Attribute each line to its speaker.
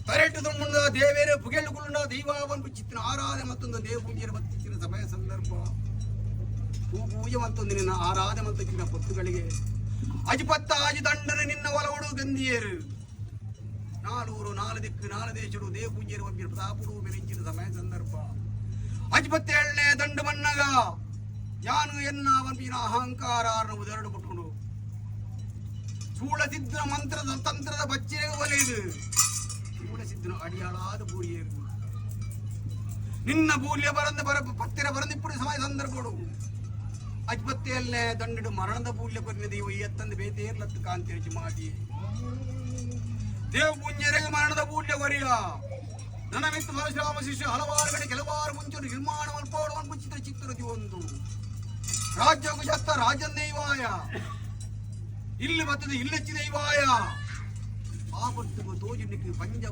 Speaker 1: ಪರ್ಯಟದ ಮುಂದ ದೇವೇರ ಪುಗೆಳುಗುಳ್ಳ ದೈವಾವನ್ ಚಿತ್ತಿನ ಆರಾಧನೆ ಮತ್ತೊಂದು ದೇವ ಪೂಜೆಯ ಬತ್ತಿನ ಸಮಯ ಸಂದರ್ಭ ಪೂಜೆ ಮತ್ತೊಂದು ನಿನ್ನ ಆರಾಧನೆ ಮತ್ತಿನ ಪೊತ್ತುಗಳಿಗೆ ಅಜಿಪತ್ತ ಅಜಿ ದಂಡನೆ ನಿನ್ನ ಒಲವಡು ಗಂಧಿಯರು ನಾಲೂರು ನಾಲು ದಿಕ್ಕು ನಾಲು ದೇಶರು ದೇವ ಪೂಜೆಯ ಒಬ್ಬರು ಪ್ರತಾಪುಡು ಬೆರೆಂಚಿನ ಸಮಯ ಸಂದರ್ಭ ಅಜಿಪತ್ತೇಳನೇ ದಂಡು ಮನ್ನಗ ಯಾನು ಎನ್ನ ಒಂದಿನ ಅಹಂಕಾರ ಉದರಡು ಬಿಟ್ಕೊಂಡು ಸೂಳಸಿದ್ದ ಮಂತ್ರದ ತಂತ್ರದ ಬಚ್ಚೆಗೆ ಒಲೆಯುದು சூழசித்தின அடியாளாத பூரியேறு ನಿನ್ನ ಬೂಲ್ಯ ಬರಂದ ಪತ್ತಿರ ಬರಂದಿಪ್ಪುಡು ಸಮಯ ಸಂದರ್ಭಡು ಅಜ್ಬತ್ತೇಲ್ನೆ ದಂಡಡು ಮರಣದ ಬೂಲ್ಯ ಕೊರಿನ ದೈವ ಎತ್ತಂದು ಬೇತೇರ್ಲತ್ತು ಕಾಂತಿರಿಚಿ ಮಾಡಿ ದೇವ ಪುಂಜರೆಗೆ ಮರಣದ ಬೂಲ್ಯ ಕೊರಿಯ ನನ್ನ ಮಿತ್ತು ಪರಶುರಾಮ ಶಿಷ್ಯ ಹಲವಾರು ಕಡೆ ಕೆಲವಾರು ಮುಂಚೂರು ನಿರ್ಮಾಣ ಮಲ್ಪೋಡುವನ್ ಮುಚ್ಚಿತ ಚಿತ್ರದಿ ಒಂದು ರಾಜ್ಯಕ್ಕೂ ಚತ್ತ ರಾಜನ್ ದೈವಾಯ ಇಲ್ಲಿ ಬರ್ತದೆ ಇಲ್ಲೆಚ್ಚಿ ದೈವಾಯ ಆ ಬರ್ತದೆ ತೋಜುನಿಕ್ಕೆ ಪಂಜ